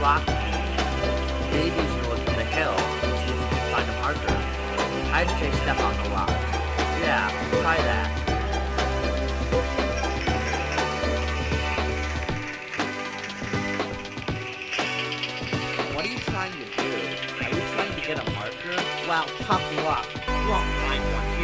rock key. Maybe you should look to the hill and see if you can find a marker. I'd say step on the rock. Yeah, try that. What are you trying to do? Are you trying to get a marker? Well, tough luck. You won't find one